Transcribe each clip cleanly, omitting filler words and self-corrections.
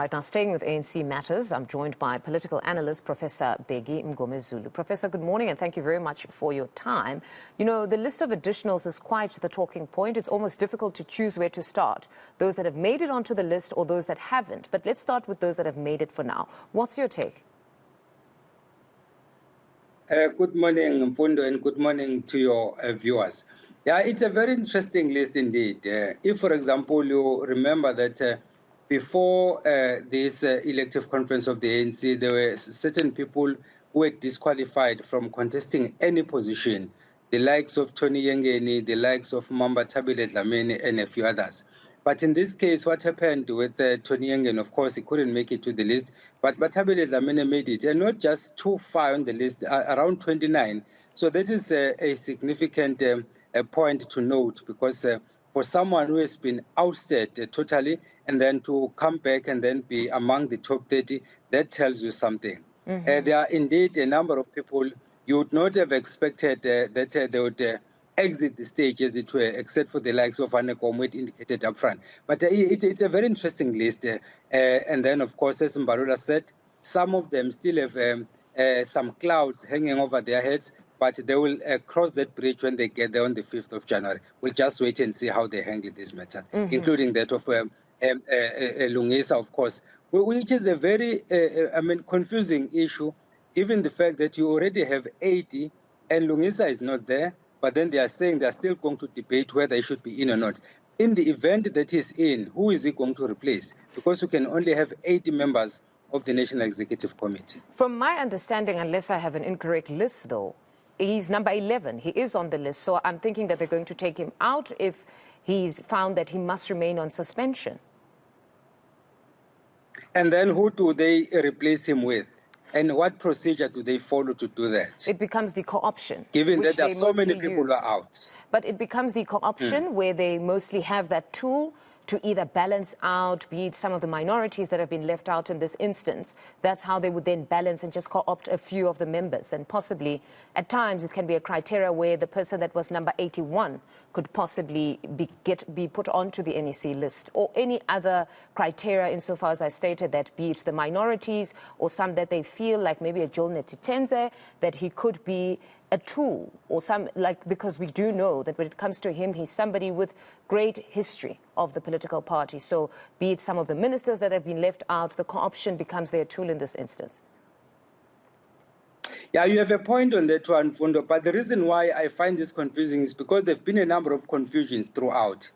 Right now, staying with ANC matters, I'm joined by political analyst Professor Bheki Mngomezulu. Professor, good morning and thank you very much for your time. You know, the list of additionals is quite the talking point. It's almost difficult to choose where to start. Those that have made it onto the list or those that haven't. But let's start with those that have made it for now. What's your take? Good morning, Mfundo, and good morning to your viewers. Yeah, it's a very interesting list indeed. If, for example, you remember that before this elective conference of the ANC, there were certain people who were disqualified from contesting any position, the likes of Tony Yengeni, the likes of Mamba Tabile Dlamini, and a few others. But in this case, what happened with Tony Yengeni, of course, he couldn't make it to the list, but Tabile Dlamini made it, and not just too far on the list, around 29. So that is a significant point to note, because for someone who has been ousted totally and then to come back and then be among the top 30, that tells you something. There are indeed a number of people you would not have expected that they would exit the stage, as it were, except for the likes of NEC indicated up front. But it's a very interesting list. And then, of course, as Mbalula said, some of them still have some clouds hanging over their heads, but they will cross that bridge when they get there on the 5th of January. We'll just wait and see how they handle these matters, including that of Lungisa, of course, which is a very, confusing issue, given the fact that you already have 80 and Lungisa is not there, but then they are saying they are still going to debate whether he should be in or not. In the event that he's in, who is he going to replace? Because you can only have 80 members of the National Executive Committee. From my understanding, unless I have an incorrect list, though, he's number 11. He is on the list. So I'm thinking that they're going to take him out if he's found that he must remain on suspension. And then who do they replace him with? And what procedure do they follow to do that? It becomes the co-option. Given that there are so many people who are out. But it becomes the co-option where they mostly have that tool to either balance out, be it some of the minorities that have been left out in this instance. That's how they would then balance and just co-opt a few of the members. And possibly, at times, it can be a criteria where the person that was number 81 could possibly be put onto the NEC list, or any other criteria insofar as I stated that, be it the minorities or some that they feel like maybe a Joel Netitenze, that he could be a tool or some, like, because we do know that when it comes to him, he's somebody with great history of the political party. So be it some of the ministers that have been left out, the co-option becomes their tool in this instance. Yeah, you have a point on that one, Fundo, but the reason why I find this confusing is because there have been a number of confusions throughout,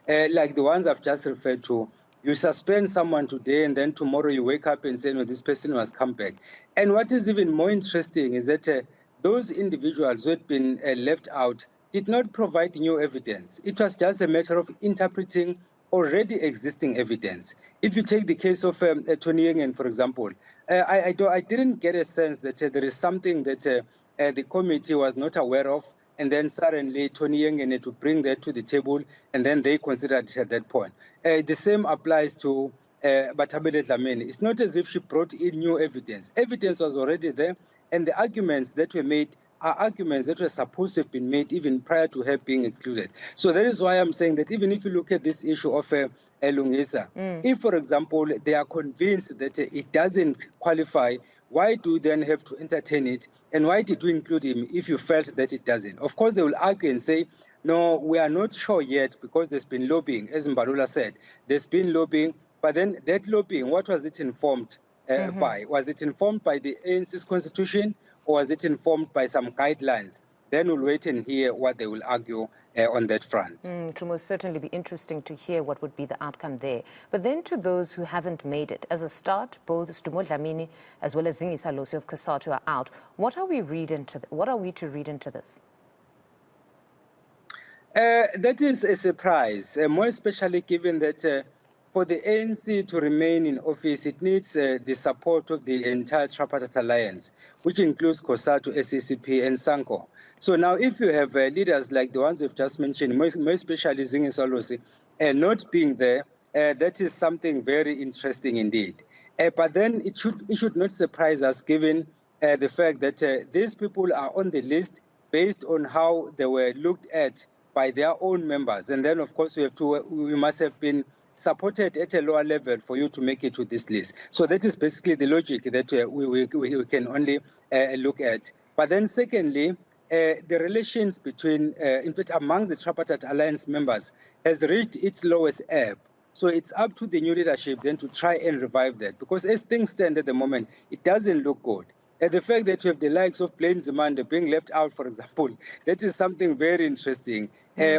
like the ones I've just referred to. You suspend someone today and then tomorrow you wake up and say, no, this person must come back. And what is even more interesting is that those individuals who had been left out did not provide new evidence. It was just a matter of interpreting already existing evidence. If you take the case of Tony Yengeni, for example, I didn't get a sense that there is something that the committee was not aware of, and then suddenly Tony Yengeni to bring that to the table, and then they considered it at that point. The same applies to Tabile Dlamini. It's not as if she brought in new evidence. Evidence was already there, and the arguments that were made are arguments that were supposed to have been made even prior to her being excluded. So that is why I'm saying that even if you look at this issue of Lungisa, if, for example, they are convinced that it doesn't qualify, why do you then have to entertain it? And why did you include him if you felt that it doesn't? Of course, they will argue and say, no, we are not sure yet because there's been lobbying, as Mbalula said. There's been lobbying, but then that lobbying, what was it informed by? Was it informed by the ANC's constitution, or was it informed by some guidelines? Then we'll wait and hear what they will argue on that front. It will most certainly be interesting to hear what would be the outcome there. But then to those who haven't made it, as a start, both Stumo Dlamini as well as Zingisa Losi of Kasatu are out. What are we to read into this? That is a surprise, more especially given that for the ANC to remain in office, it needs the support of the entire Tripartite Alliance, which includes COSATU, SCCP, and SANCO. So now if you have leaders like the ones we've just mentioned, more especially Zingisa Losi, not being there, that is something very interesting indeed. But then it should not surprise us, given the fact that these people are on the list based on how they were looked at by their own members. And then, of course, we must have been supported at a lower level for you to make it to this list. So that is basically the logic that we can only look at. But then secondly, the relations between, in fact, amongst the Tripartite Alliance members has reached its lowest ebb. So it's up to the new leadership then to try and revive that, because as things stand at the moment, it doesn't look good. And the fact that you have the likes of Plain Zimande being left out, for example, that is something very interesting.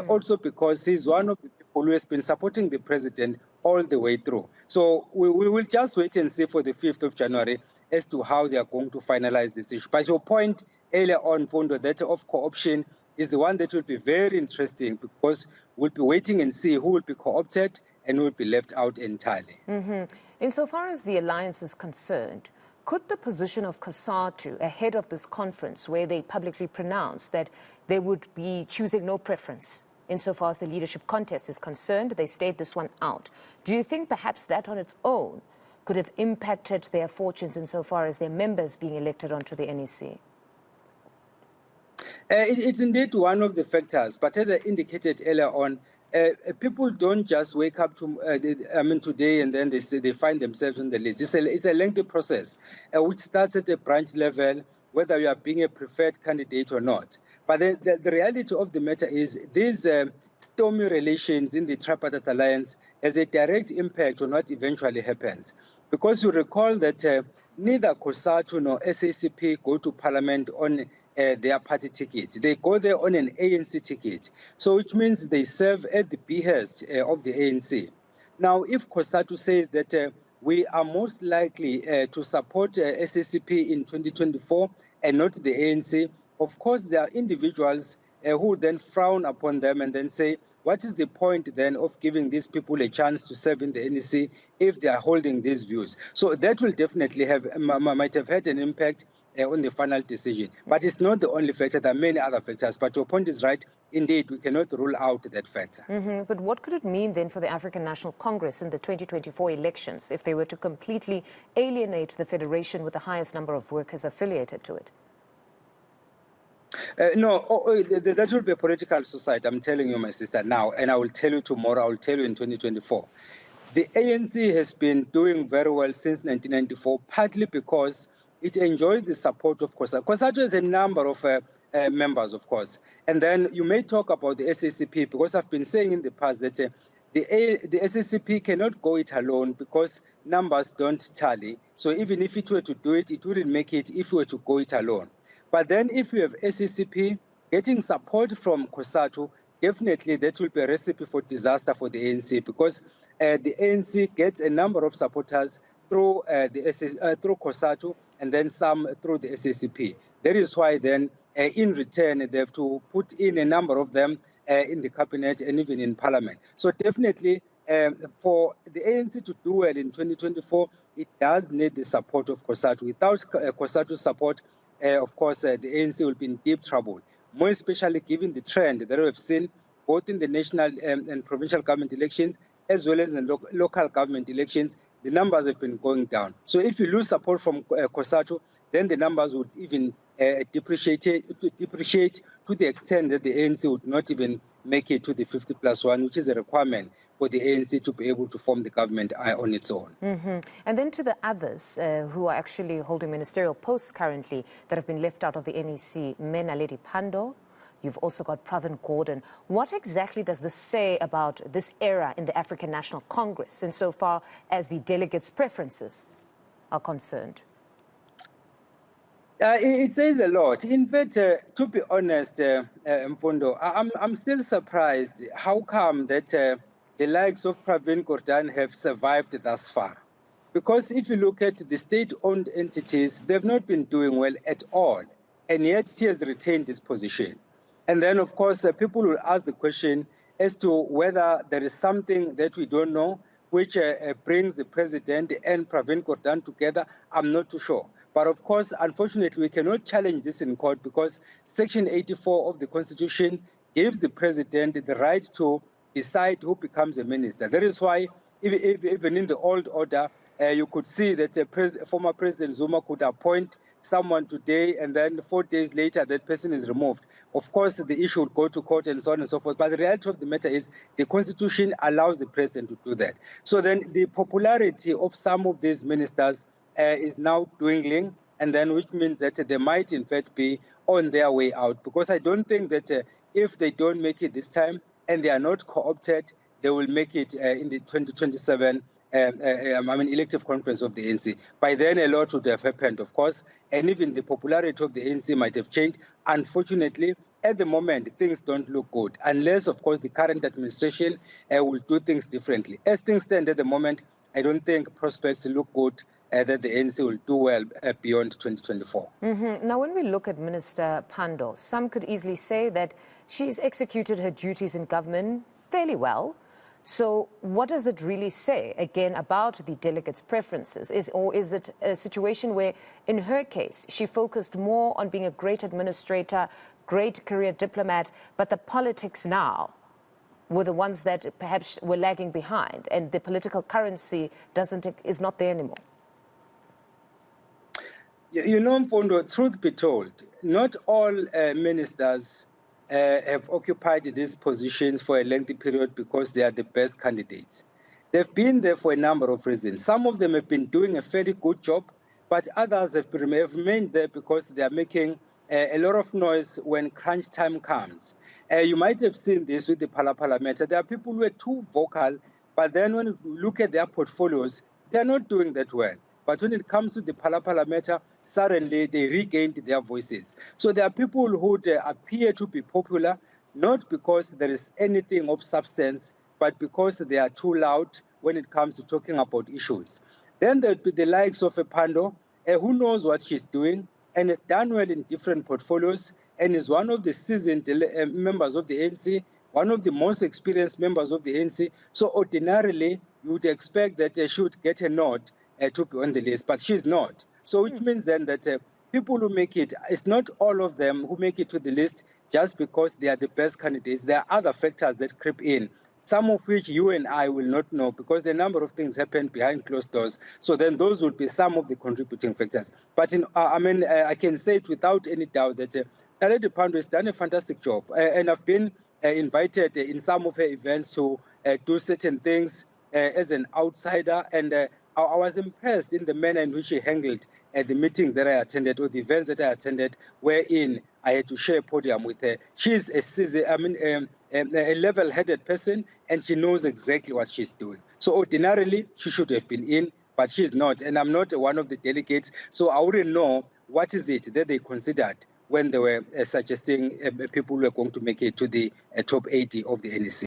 Also because he's one of the people who has been supporting the president all the way through. So we will just wait and see for the 5th of January as to how they are going to finalize this issue. But your point earlier on, Fundo, that of co-option is the one that will be very interesting, because we'll be waiting and see who will be co-opted and who will be left out entirely. Insofar as the alliance is concerned, could the position of COSATU ahead of this conference, where they publicly pronounced that they would be choosing no preference insofar as the leadership contest is concerned, they stayed this one out, do you think perhaps that on its own could have impacted their fortunes insofar as their members being elected onto the NEC? It's indeed one of the factors, but as I indicated earlier on, people don't just wake up to, today and then they find themselves on the list. It's a lengthy process, which starts at the branch level, whether you are being a preferred candidate or not. But the reality of the matter is these stormy relations in the Tripartite Alliance has a direct impact on what eventually happens. Because you recall that neither COSATU nor SACP go to Parliament on their party ticket. They go there on an ANC ticket. So which means they serve at the behest of the ANC. Now, if COSATU says that we are most likely to support SACP in 2024 and not the ANC, of course, there are individuals who then frown upon them and then say, what is the point then of giving these people a chance to serve in the NEC if they are holding these views? So that will definitely might have had an impact on the final decision. But it's not the only factor. There are many other factors. But your point is right. Indeed, we cannot rule out that factor. But what could it mean then for the African National Congress in the 2024 elections if they were to completely alienate the federation with the highest number of workers affiliated to it? That will be a political suicide. I'm telling you, my sister, now, and I will tell you tomorrow, I will tell you in 2024. The ANC has been doing very well since 1994, partly because it enjoys the support of COSATU. COSATU has a number of members, of course. And then you may talk about the SACP, because I've been saying in the past that the SACP cannot go it alone because numbers don't tally. So even if it were to do it, it wouldn't make it if we were to go it alone. But then if you have SACP getting support from COSATU, definitely that will be a recipe for disaster for the ANC, because the ANC gets a number of supporters through through COSATU and then some through the SACP. That is why then in return they have to put in a number of them in the cabinet and even in parliament. So definitely for the ANC to do well in 2024, it does need the support of COSATU. Without COSATU's support, of course, the ANC will be in deep trouble, more especially given the trend that we have seen both in the national and provincial government elections as well as in the local government elections. The numbers have been going down. So if you lose support from COSATU, then the numbers would even depreciate to the extent that the ANC would not even make it to the 50+1, which is a requirement for the ANC to be able to form the government on its own. And then to the others who are actually holding ministerial posts currently that have been left out of the NEC, Naledi Pandor, you've also got Pravin Gordhan. What exactly does this say about this era in the African National Congress insofar as the delegates' preferences are concerned? It says a lot. In fact, to be honest, Mfundo, I'm still surprised how come that the likes of Pravin Gordhan have survived thus far. Because if you look at the state-owned entities, they've not been doing well at all, and yet he has retained this position. And then, of course, people will ask the question as to whether there is something that we don't know which brings the president and Pravin Gordhan together. I'm not too sure. But of course, unfortunately, we cannot challenge this in court because Section 84 of the Constitution gives the president the right to decide who becomes a minister. That is why, even in the old order, you could see that former President Zuma could appoint someone today and then 4 days later that person is removed. Of course, the issue would go to court and so on and so forth. But the reality of the matter is the Constitution allows the president to do that. So then the popularity of some of these ministers is now dwindling, and then which means that they might in fact be on their way out, because I don't think that if they don't make it this time and they are not co-opted, they will make it in the 2027 elective conference of the ANC. By then, a lot would have happened, of course, and even the popularity of the ANC might have changed. Unfortunately, at the moment, things don't look good, unless, of course, the current administration will do things differently. As things stand at the moment, I don't think prospects look good that the ANC will do well beyond 2024. Now, when we look at Minister Pandor, some could easily say that she's executed her duties in government fairly well. So what does it really say, again, about the delegates' preferences? Or is it a situation where, in her case, she focused more on being a great administrator, great career diplomat, but the politics now were the ones that perhaps were lagging behind, and the political currency is not there anymore? You know, Mfundo, truth be told, not all ministers have occupied these positions for a lengthy period because they are the best candidates. They've been there for a number of reasons. Some of them have been doing a fairly good job, but others have remained there because they are making a lot of noise when crunch time comes. You might have seen this with the Phala matter. There are people who are too vocal, but then when you look at their portfolios, they're not doing that well. But when it comes to the Phala matter, suddenly they regained their voices. So there are people who appear to be popular, not because there is anything of substance, but because they are too loud when it comes to talking about issues. Then there'll be the likes of a Pandor, who knows what she's doing and has done well in different portfolios, and is one of the seasoned members of the ANC, one of the most experienced members of the ANC. So ordinarily, you would expect that she would get a nod to be on the list, but she's not. So which means then that people who make it, it's not all of them who make it to the list just because they are the best candidates. There are other factors that creep in, some of which you and I will not know because a number of things happen behind closed doors. So then those would be some of the contributing factors. But I can say it without any doubt that Naledi Pandor has done a fantastic job. And I've been invited in some of her events to do certain things as an outsider, and I was impressed in the manner in which she handled the meetings that I attended or the events that I attended, wherein I had to share a podium with her. She's a level-headed person, and she knows exactly what she's doing. So ordinarily, she should have been in, but she's not, and I'm not one of the delegates, so I wouldn't know what is it that they considered when they were suggesting people who are going to make it to the top 80 of the NEC.